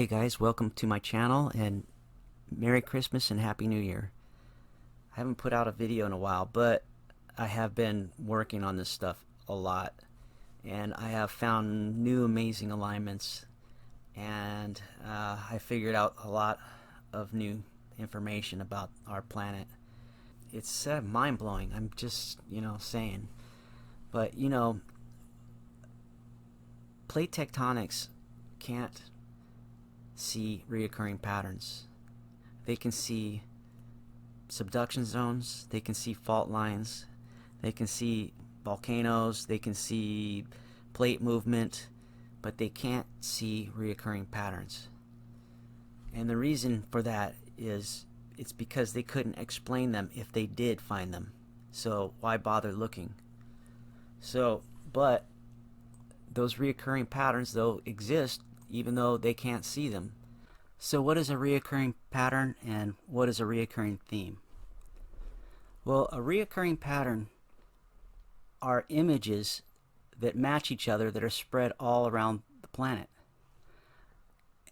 Hey guys, welcome to my channel and Merry Christmas and Happy New Year. I haven't put out a video in a while, but I have been working on this stuff a lot and I have found new amazing alignments, and I figured out a lot of new information about our planet. It's mind-blowing. I'm just, saying. But, plate tectonics can't see reoccurring patterns. They can see subduction zones, they can see fault lines, they can see volcanoes, they can see plate movement, but they can't see reoccurring patterns. And the reason for that is it's because they couldn't explain them if they did find them. So why bother looking? But those reoccurring patterns though exist even though they can't see them. So what is a reoccurring pattern and what is a reoccurring theme? Well, a reoccurring pattern are images that match each other that are spread all around the planet.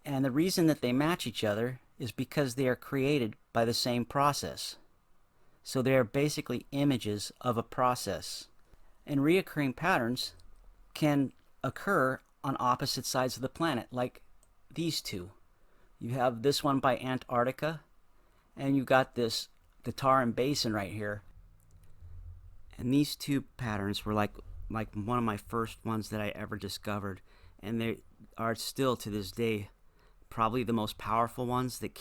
And the reason that they match each other is because they are created by the same process. So they are basically images of a process. And reoccurring patterns can occur on opposite sides of the planet, like these two. You have this one by Antarctica, and you got this the Taran Basin right here. And these two patterns were like one of my first ones that I ever discovered, and they are still to this day probably the most powerful ones that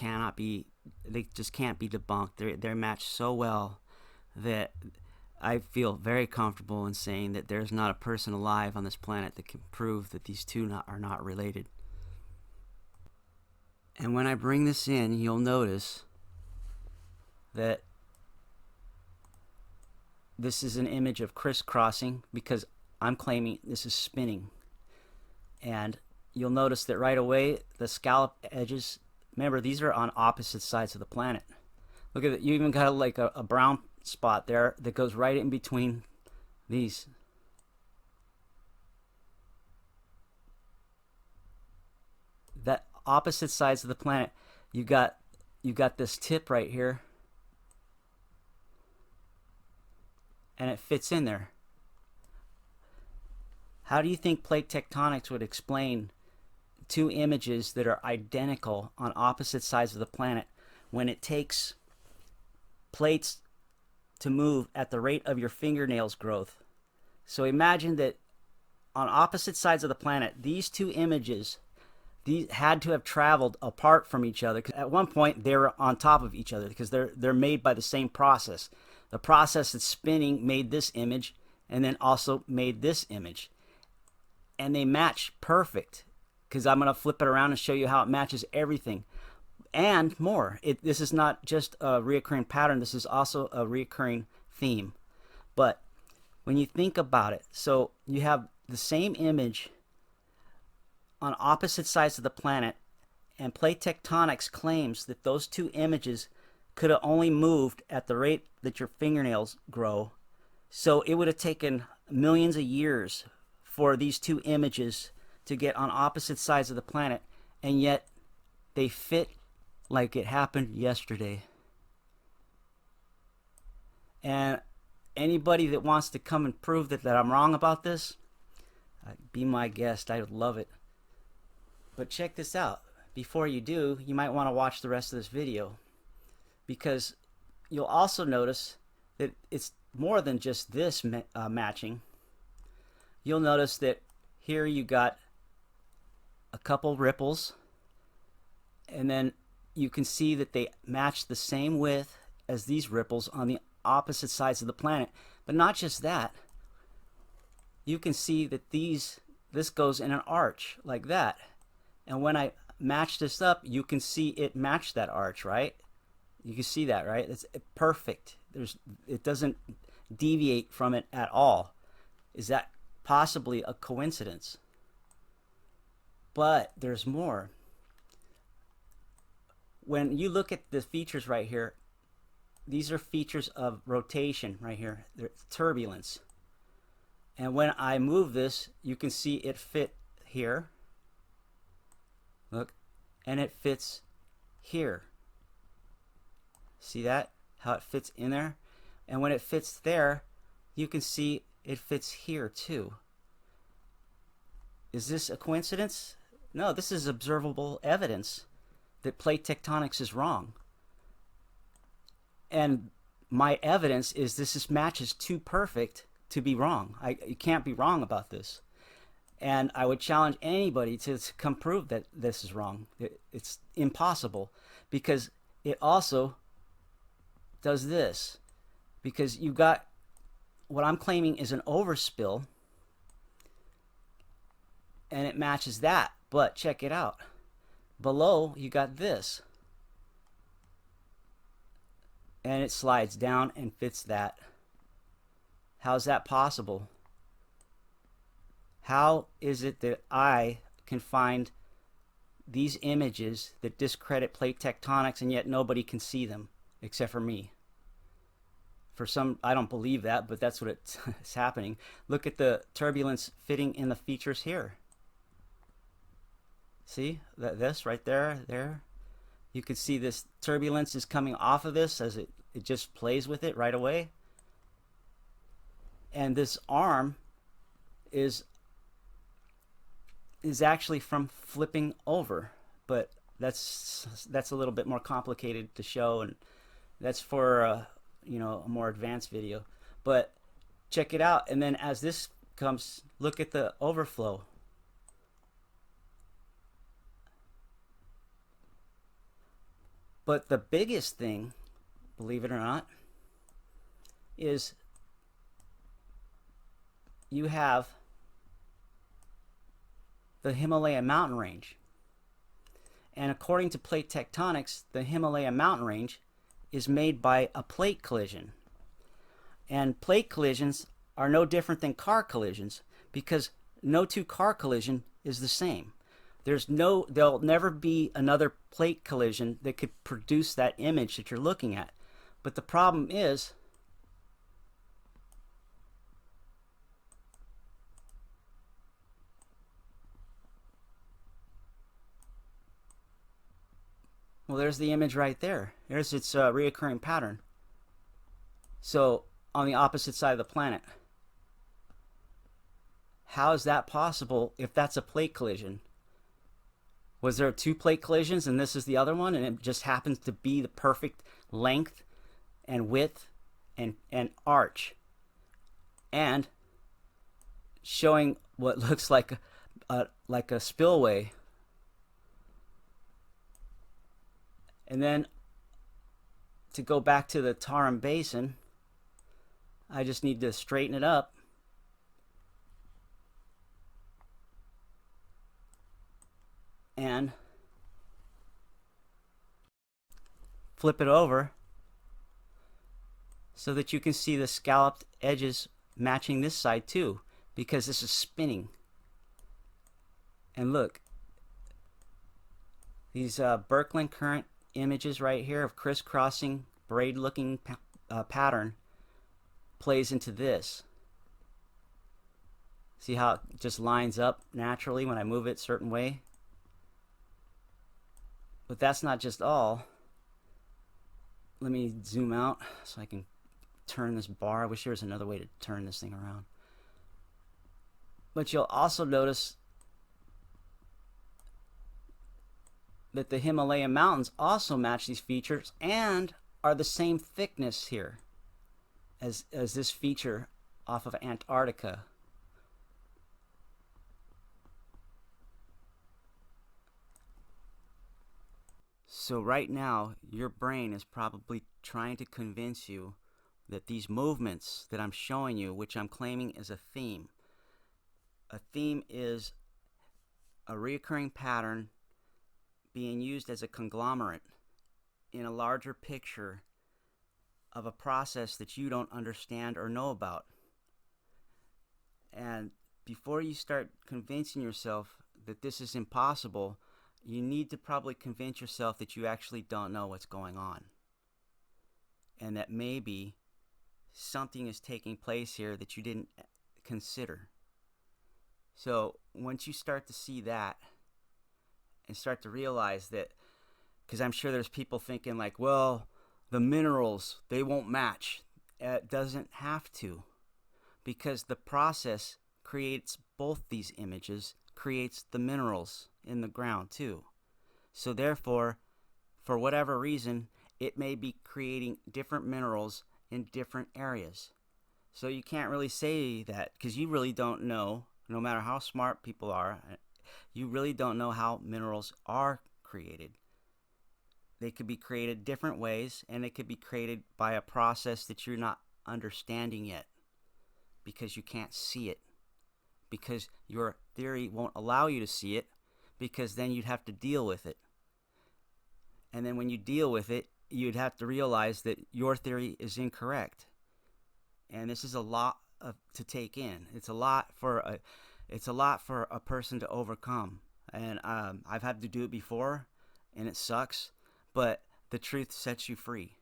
they just can't be debunked. They're matched so well that I feel very comfortable in saying that there's not a person alive on this planet that can prove that these two are not related. And when I bring this in, you'll notice that this is an image of crisscrossing because I'm claiming this is spinning. And you'll notice that right away the scallop edges, remember these are on opposite sides of the planet. Look at it, you even got like a brown spot there that goes right in between these. That opposite sides of the planet, you got this tip right here, and it fits in there. How do you think plate tectonics would explain two images that are identical on opposite sides of the planet when it takes plates to move at the rate of your fingernails growth? So imagine that on opposite sides of the planet, these two images, these had to have traveled apart from each other. At one point they were on top of each other because they're made by the same process. The process that's spinning made this image and then also made this image, and they match perfect because I'm going to flip it around and show you how it matches everything and more. This is not just a reoccurring pattern, this is also a reoccurring theme. But when you think about it, so you have the same image on opposite sides of the planet, and plate tectonics claims that those two images could have only moved at the rate that your fingernails grow. So it would have taken millions of years for these two images to get on opposite sides of the planet, and yet they fit like it happened yesterday. And anybody that wants to come and prove that I'm wrong about this, be my guest. I would love it. But check this out. Before you do, you might want to watch the rest of this video, because you'll also notice that it's more than just this matching. You'll notice that here you got a couple ripples, and then you can see that they match the same width as these ripples on the opposite sides of the planet. But not just that, you can see that this goes in an arch like that, and when I match this up, you can see it match that arch, right? You can see that, right? It's perfect. It doesn't deviate from it at all. Is that possibly a coincidence? But there's more. When you look at the features right here, these are features of rotation right here. They're turbulence. And when I move this, you can see it fit here. Look, and it fits here. See that? How it fits in there? And when it fits there, you can see it fits here too. Is this a coincidence? No, this is observable evidence that plate tectonics is wrong. And my evidence is this match is too perfect to be wrong. You can't be wrong about this. And I would challenge anybody to come prove that this is wrong. It's impossible, because it also does this. Because you got what I'm claiming is an overspill, and it matches that. But check it out. Below, you got this. And it slides down and fits that. How's that possible? How is it that I can find these images that discredit plate tectonics and yet nobody can see them except for me? For some, I don't believe that, but that's what it's happening. Look at the turbulence fitting in the features here. See this right there? You can see this turbulence is coming off of this as it just plays with it right away. And this arm is actually from flipping over, but that's a little bit more complicated to show, and that's for a more advanced video. But check it out, and then as this comes, look at the overflow. But the biggest thing, believe it or not, is you have the Himalayan mountain range. And according to plate tectonics, the Himalayan mountain range is made by a plate collision. And plate collisions are no different than car collisions, because no two car collision is the same. There'll never be another plate collision that could produce that image that you're looking at. But the problem is, well, there's the image right there. There's its reoccurring pattern. So on the opposite side of the planet. How is that possible if that's a plate collision? Was there two plate collisions and this is the other one, and it just happens to be the perfect length and width and arch, and showing what looks like a spillway? And then to go back to the Tarim Basin, I just need to straighten it up. And flip it over so that you can see the scalloped edges matching this side too, because this is spinning. And look, these Birkeland current images right here of crisscrossing braid looking pattern plays into this. See how it just lines up naturally when I move it a certain way? But that's not just all. Let me zoom out so I can turn this bar. I wish there was another way to turn this thing around. But you'll also notice that the Himalayan mountains also match these features and are the same thickness here as this feature off of Antarctica. So right now, your brain is probably trying to convince you that these movements that I'm showing you, which I'm claiming is a theme is a reoccurring pattern being used as a conglomerate in a larger picture of a process that you don't understand or know about. And before you start convincing yourself that this is impossible, you need to probably convince yourself that you actually don't know what's going on, and that maybe something is taking place here that you didn't consider. So once you start to see that, and start to realize that, because I'm sure there's people thinking like, well, the minerals, they won't match. It doesn't have to, because the process creates both these images, creates the minerals in the ground too. So therefore, for whatever reason, it may be creating different minerals in different areas. So you can't really say that, because you really don't know, no matter how smart people are, you really don't know how minerals are created. They could be created different ways, and they could be created by a process that you're not understanding yet, because you can't see it, because your theory won't allow you to see it, because then you'd have to deal with it. And then when you deal with it, you'd have to realize that your theory is incorrect. And this is a lot to take in. It's a lot for a person to overcome. And I've had to do it before, and it sucks. But the truth sets you free.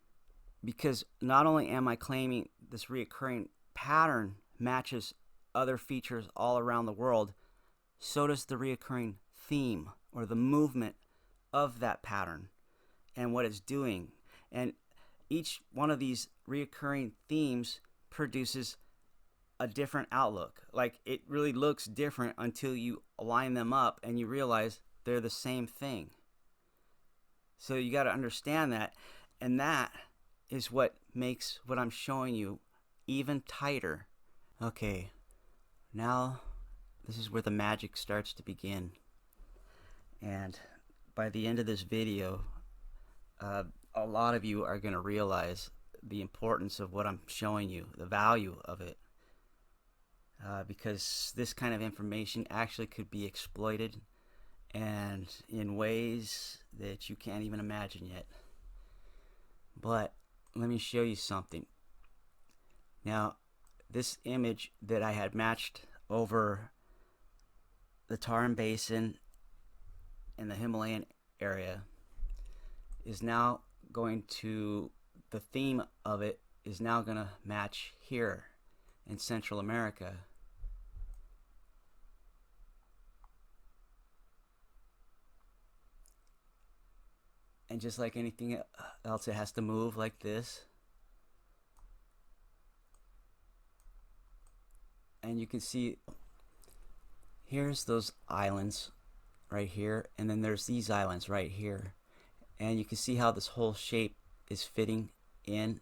Because not only am I claiming this reoccurring pattern matches other features all around the world, so does the reoccurring theme, or the movement of that pattern and what it's doing. And each one of these reoccurring themes produces a different outlook. Like, it really looks different until you line them up and you realize they're the same thing. So you got to understand that, and that is what makes what I'm showing you even tighter. Okay, now this is where the magic starts to begin. And by the end of this video, a lot of you are going to realize the importance of what I'm showing you, the value of it, because this kind of information actually could be exploited, and in ways that you can't even imagine yet. But let me show you something. Now, this image that I had matched over the Tarim Basin in the Himalayan area is now going to, the theme of it is now going to match here in Central America. And just like anything else, it has to move like this. And you can see here's those islands right here, and then there's these islands right here. And you can see how this whole shape is fitting in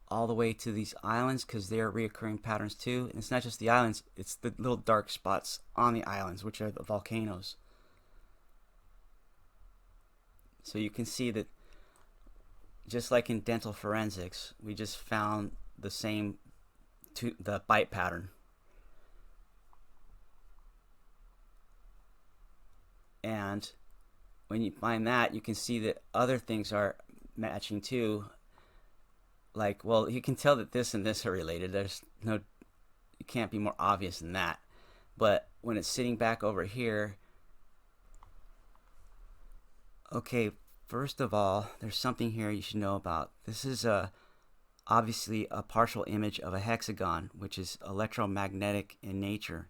all the way to these islands, because they're reoccurring patterns too. And it's not just the islands, it's the little dark spots on the islands, which are the volcanoes. So you can see that, just like in dental forensics, we just found the same the bite pattern. And when you find that, you can see that other things are matching too. Like, well, you can tell that this and this are related. There's no, it can't be more obvious than that. But when it's sitting back over here, okay, first of all, there's something here you should know about. This is obviously a partial image of a hexagon, which is electromagnetic in nature.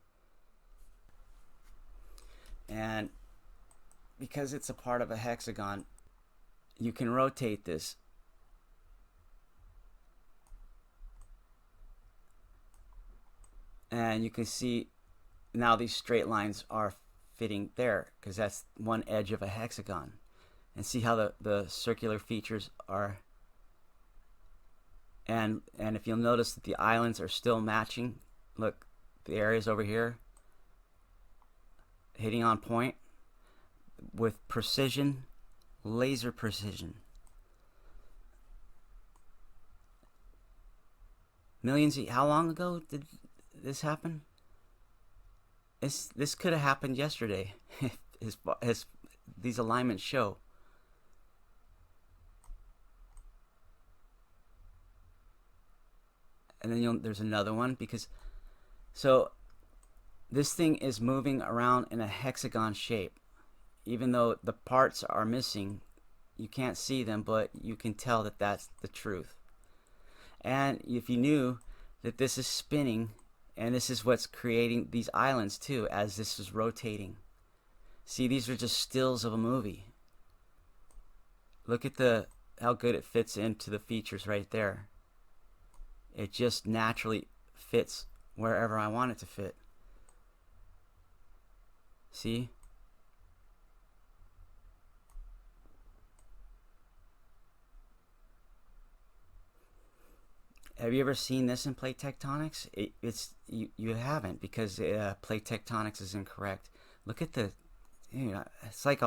And because it's a part of a hexagon, you can rotate this. And you can see now these straight lines are fitting there, because that's one edge of a hexagon. And see how the circular features are. And if you'll notice that the islands are still matching. Look, the areas over here hitting on point with precision, laser precision. How long ago did this happen? This could have happened yesterday. These alignments show. And then there's another one, because so this thing is moving around in a hexagon shape. Even though the parts are missing, you can't see them, but you can tell that that's the truth. And if you knew that this is spinning, and this is what's creating these islands too, as this is rotating. See, these are just stills of a movie. Look at how good it fits into the features right there. It just naturally fits wherever I want it to fit. See? Have you ever seen this in plate tectonics? You haven't, because plate tectonics is incorrect. Look at it's like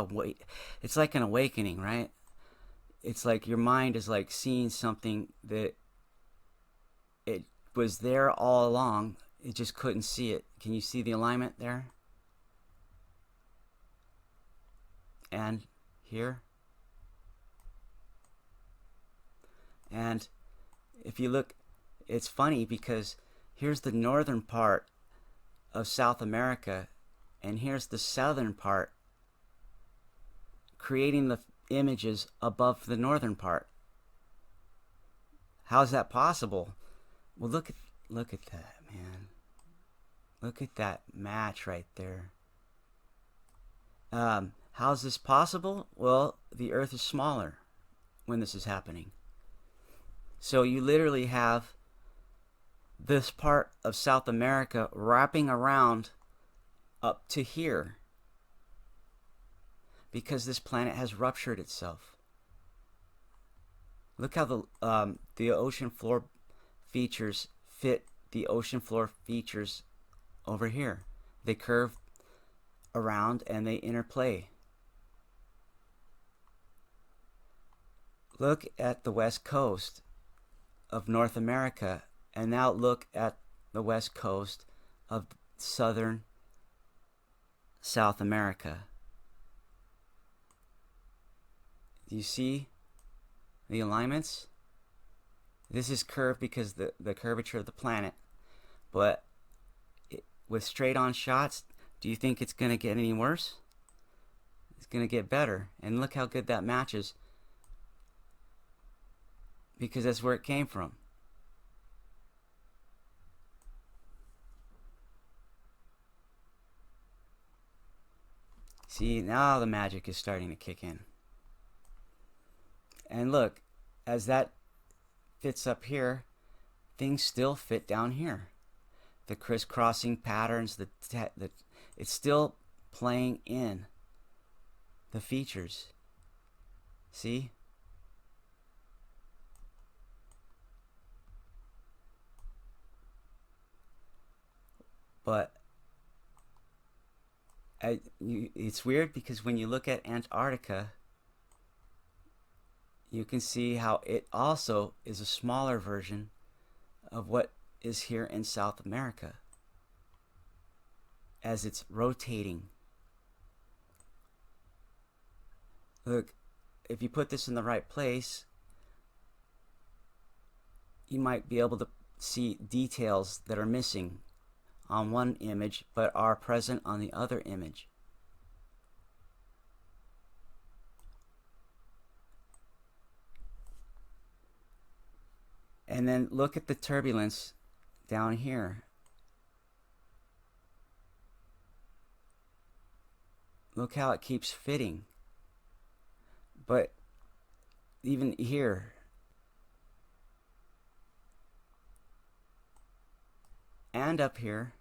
it's like an awakening, right? It's like your mind is like seeing something that it was there all along. It just couldn't see it. Can you see the alignment there? And here. And if you look, it's funny because here's the northern part of South America, and here's the southern part, creating the images above the northern part. How's that possible? Well, look at that, man. Look at that match right there. How's this possible? Well, the Earth is smaller when this is happening. So you literally have this part of South America wrapping around up to here because this planet has ruptured itself. Look how the ocean floor features fit the ocean floor features over here. They curve around and they interplay. Look at the west coast of North America, and now look at the west coast of southern South America. Do you see the alignments? This is curved because the curvature of the planet, but with straight on shots, do you think it's going to get any worse? It's going to get better. And look how good that matches, because that's where it came from. See, now the magic is starting to kick in. And look, as that fits up here, things still fit down here. The crisscrossing patterns, it's still playing in the features. See? But it's weird because when you look at Antarctica, you can see how it also is a smaller version of what is here in South America as it's rotating. Look, if you put this in the right place, you might be able to see details that are missing on one image but are present on the other image. And then look at the turbulence down here. Look how it keeps fitting. But even here, and up here.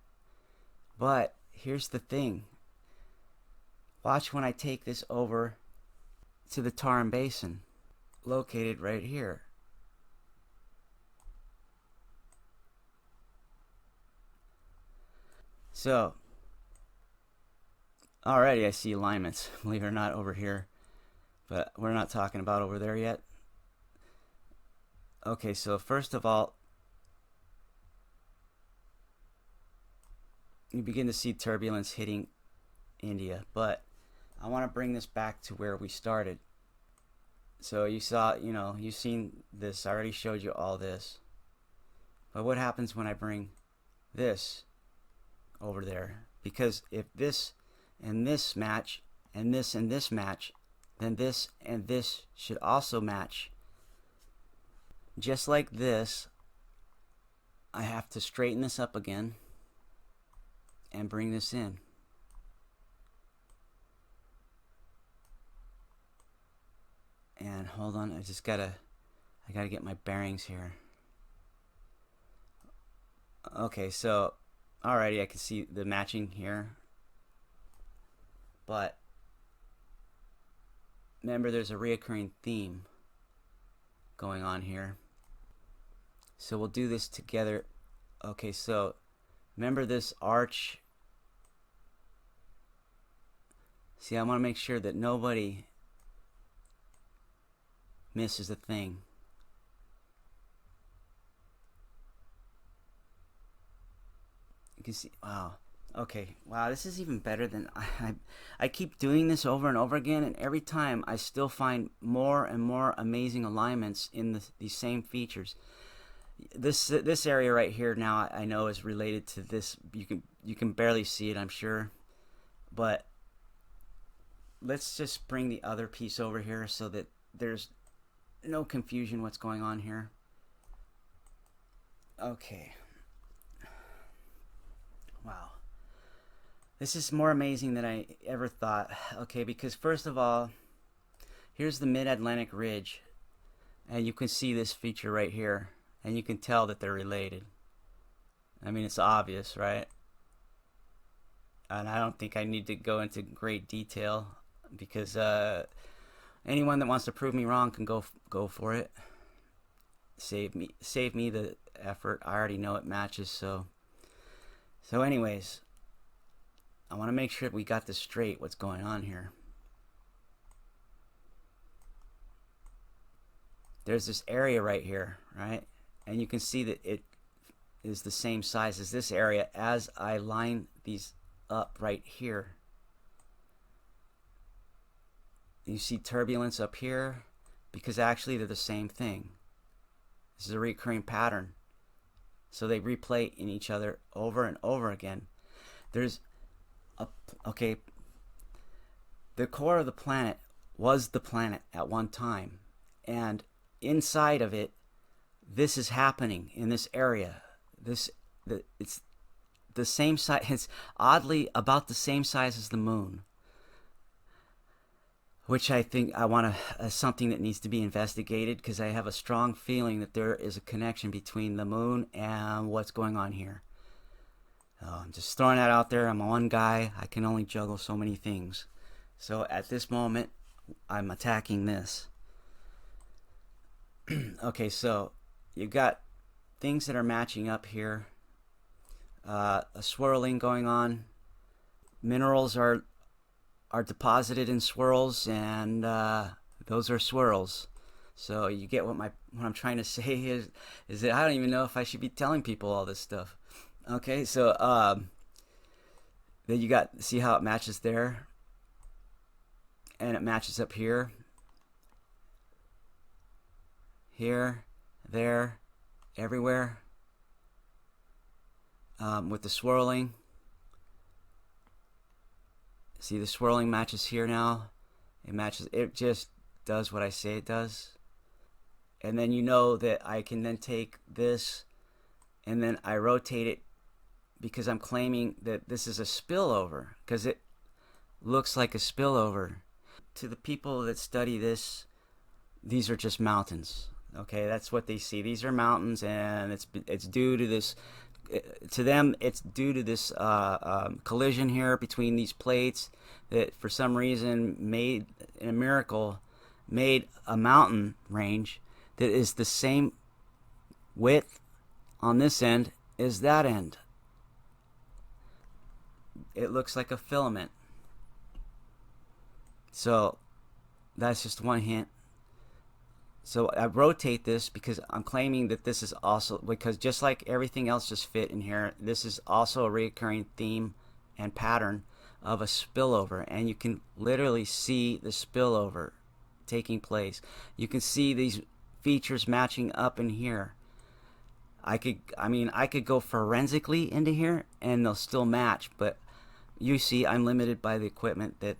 But here's the thing. Watch when I take this over to the Tarim Basin, located right here. So, already I see alignments, believe it or not, over here. But we're not talking about over there yet. Okay, so first of all, you begin to see turbulence hitting India, but I want to bring this back to where we started. So you saw, you've seen this. I already showed you all this. But what happens when I bring this over there? Because if this and this match, and this match, then this and this should also match. Just like this, I have to straighten this up again and bring this in. hold on. I gotta get my bearings here. Okay, so alrighty, I can see the matching here. But remember, there's a reoccurring theme going on here. So we'll do this together. Okay, so remember this arch. See, I want to make sure that nobody misses a thing. You can see, wow. Okay, wow, this is even better than I keep doing this over and over again, and every time I still find more and more amazing alignments in these same features. This area right here now I know is related to this. You can barely see it, I'm sure, but let's just bring the other piece over here so that there's no confusion what's going on here. Okay. Wow. This is more amazing than I ever thought. Okay, because first of all, here's the Mid-Atlantic Ridge, and you can see this feature right here, and you can tell that they're related. I mean, it's obvious, right? And I don't think I need to go into great detail, because anyone that wants to prove me wrong can go for it. Save me the effort. I already know it matches. So anyways, I want to make sure we got this straight, what's going on here. There's this area right here, right? And you can see that it is the same size as this area as I line these up right here. You see turbulence up here because actually they're the same thing. This is a recurring pattern. So they replay in each other over and over again. There's okay, the core of the planet was the planet at one time, and inside of it, this is happening in this area. It's the same size. It's oddly about the same size as the moon, which I think I want to something that needs to be investigated, because I have a strong feeling that there is a connection between the moon and what's going on here. I'm just throwing that out there. I'm one guy. I can only juggle so many things. So at this moment, I'm attacking this. Okay, so you've got things that are matching up here. A swirling going on. Minerals are deposited in swirls, and those are swirls. So you get what I'm trying to say is that I don't even know if I should be telling people all this stuff. Okay, so then you got, see how it matches there, and it matches up here, here, there, everywhere, with the swirling. See, the swirling matches here now. It matches, it just does what I say it does. And then you know that I can then take this and then I rotate it, because I'm claiming that this is a spillover, because it looks like a spillover. To the people that study this, these are just mountains. Okay, that's what they see. These are mountains, and it's due to this. To them, it's due to this collision here between these plates that, for some reason, made, in a miracle, made a mountain range that is the same width on this end as that end. It looks like a filament. So that's just one hint. So I rotate this because I'm claiming that this is also, because just like everything else just fit in here, this is also a recurring theme and pattern of a spillover, and you can literally see the spillover taking place. You can see these features matching up in here. I could go forensically into here and they'll still match, but you see I'm limited by the equipment that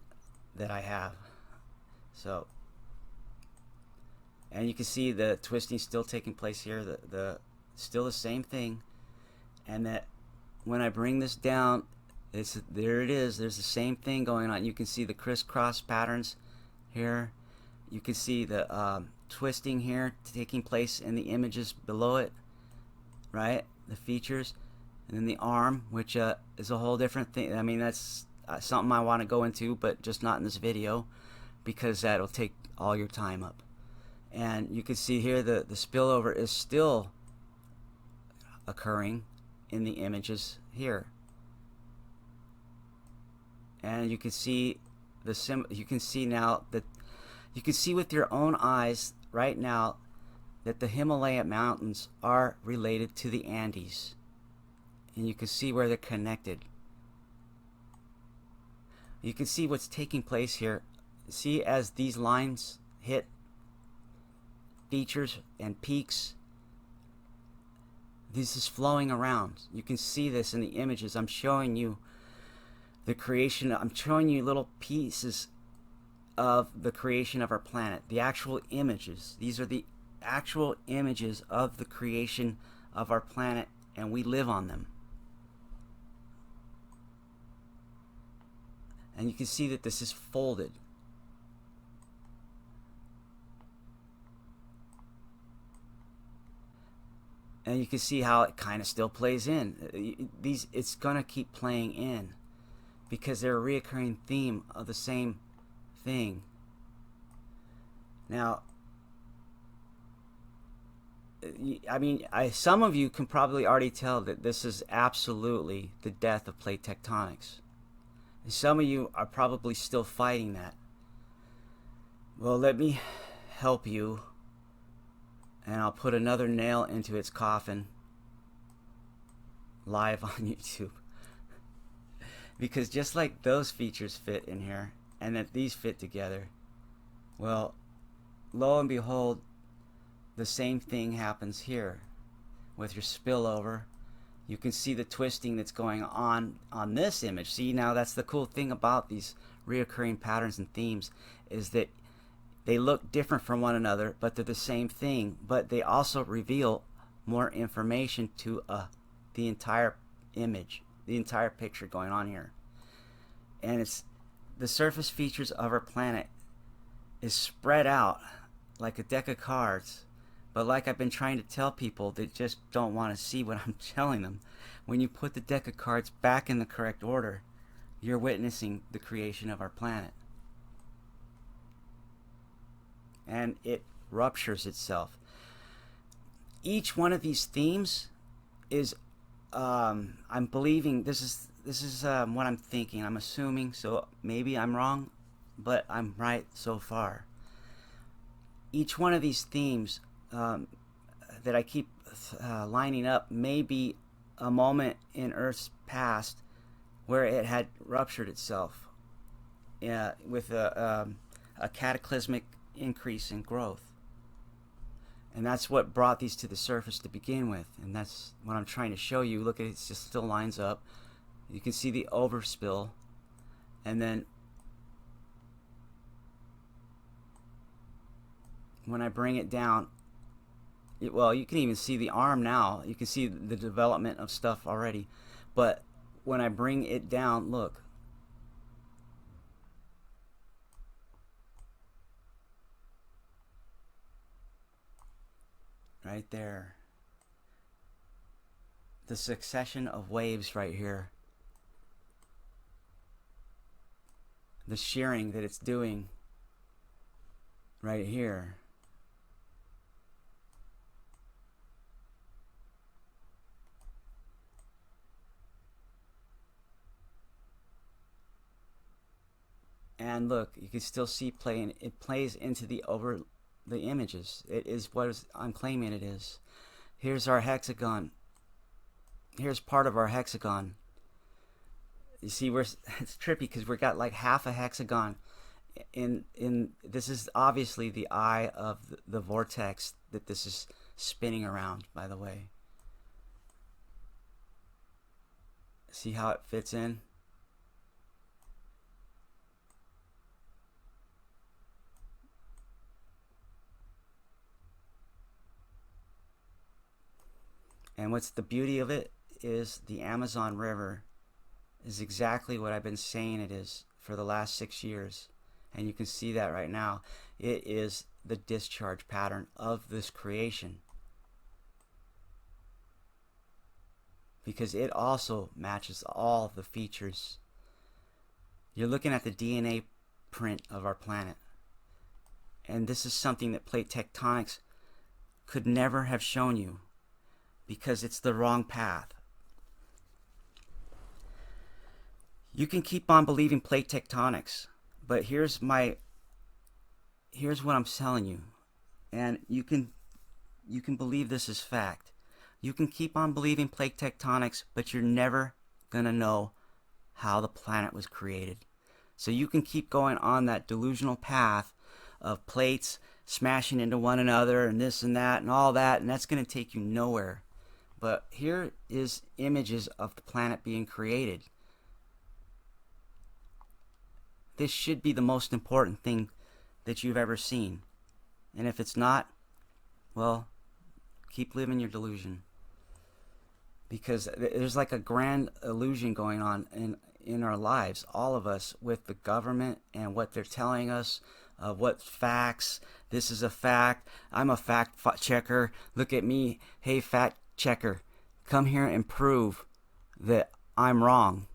I have. So, and you can see the twisting still taking place here, the still the same thing, and that when I bring this down, there it is. There's the same thing going on. You can see the crisscross patterns here. you can see the twisting here taking place in the images below it, right? The features. And then the arm, which is a whole different thing. I mean, that's something I want to go into, but just not in this video, because that'll take all your time up. And you can see here the spillover is still occurring in the images here. And you can see you can see now that you can see with your own eyes right now that the Himalayan mountains are related to the Andes. And you can see where they're connected. You can see what's taking place here. See, as these lines hit features and peaks, this is flowing around. You can see this in the images. I'm showing you the creation. I'm showing you little pieces of the creation of our planet. The actual images. These are the actual images of the creation of our planet, and we live on them. And you can see that this is folded. And you can see how it kind of still plays in. It's going to keep playing in because they're a reoccurring theme of the same thing. Now, I mean, some of you can probably already tell that this is absolutely the death of plate tectonics. Some of you are probably still fighting that. Well, let me help you, and I'll put another nail into its coffin live on YouTube. Because just like those features fit in here, and that these fit together, well, lo and behold, the same thing happens here with your spillover. You can see the twisting that's going on this image. See, now that's the cool thing about these reoccurring patterns and themes, is that they look different from one another, but they're the same thing. But they also reveal more information to the entire image, the entire picture going on here. And it's the surface features of our planet is spread out like a deck of cards. But like I've been trying to tell people that just don't want to see what I'm telling them, when you put the deck of cards back in the correct order, you're witnessing the creation of our planet. And it ruptures itself. Each one of these themes is, I'm believing, this is what I'm thinking. I'm assuming, so maybe I'm wrong, but I'm right so far. Each one of these themes that I keep lining up may be a moment in Earth's past where it had ruptured itself with a cataclysmic increase in growth. And that's what brought these to the surface to begin with. And that's what I'm trying to show you. Look, it just still lines up. You can see the overspill. And then when I bring it down, well, you can even see the arm now. You can see the development of stuff already. But when I bring it down, look. Right there. The succession of waves right here. The shearing that it's doing right here. And look, you can still see playing. It plays into the images. It is what I'm claiming it is. Here's our hexagon. Here's part of our hexagon. You see, it's trippy because we got like half a hexagon. This is obviously the eye of the vortex that this is spinning around. By the way, see how it fits in. And what's the beauty of it is the Amazon River is exactly what I've been saying it is for the last 6 years. And you can see that right now. It is the discharge pattern of this creation, because it also matches all the features. You're looking at the DNA print of our planet, and this is something that plate tectonics could never have shown you, because it's the wrong path. You can keep on believing plate tectonics, but here's what I'm telling you, and you can believe this is fact. You can keep on believing plate tectonics, but you're never gonna know how the planet was created. So you can keep going on that delusional path of plates smashing into one another and this and that and all that, and that's gonna take you nowhere. But here is images of the planet being created. This should be the most important thing that you've ever seen. And if it's not, well, keep living your delusion. Because there's like a grand illusion going on in our lives, all of us, with the government and what they're telling us, what facts. This is a fact. I'm a fact checker. Look at me. Hey, fact checker, come here and prove that I'm wrong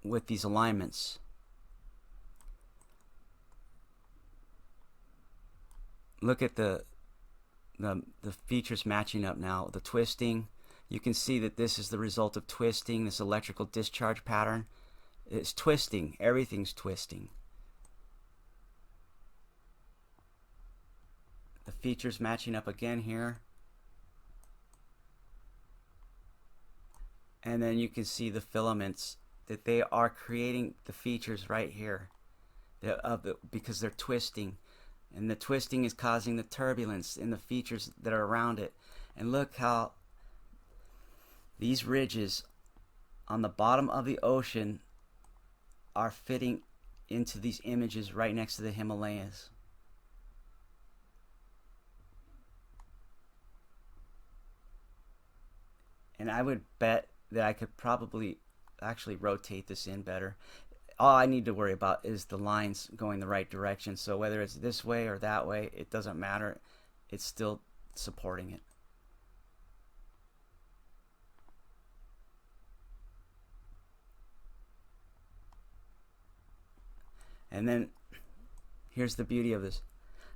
with these alignments. Look at the features matching up now. The twisting. You can see that this is the result of twisting, this electrical discharge pattern. It's twisting. Everything's twisting. The features matching up again here. And then you can see the filaments, that they are creating the features right here because they're twisting. And the twisting is causing the turbulence in the features that are around it. And look how these ridges on the bottom of the ocean are fitting into these images right next to the Himalayas. And I would bet that I could probably actually rotate this in better. All I need to worry about is the lines going the right direction. So whether it's this way or that way, it doesn't matter. It's still supporting it. And then here's the beauty of this.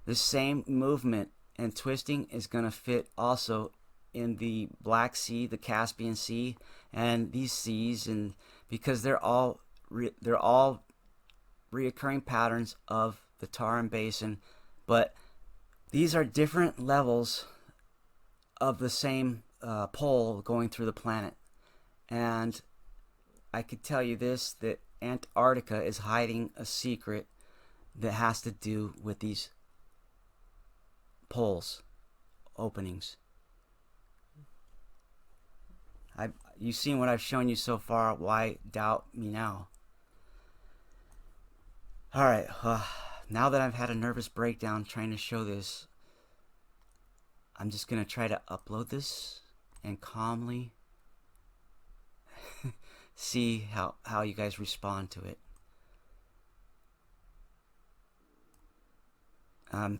The same movement and twisting is going to fit also in the Black Sea, the Caspian Sea, and these seas, and because they're all reoccurring patterns of the Tarim Basin, but these are different levels of the same pole going through the planet. And I could tell you this, that Antarctica is hiding a secret that has to do with these poles openings. You've seen what I've shown you so far. Why doubt me now? Alright, now that I've had a nervous breakdown trying to show this, I'm just going to try to upload this and calmly see how you guys respond to it.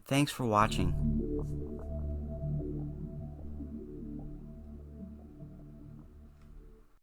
Thanks for watching.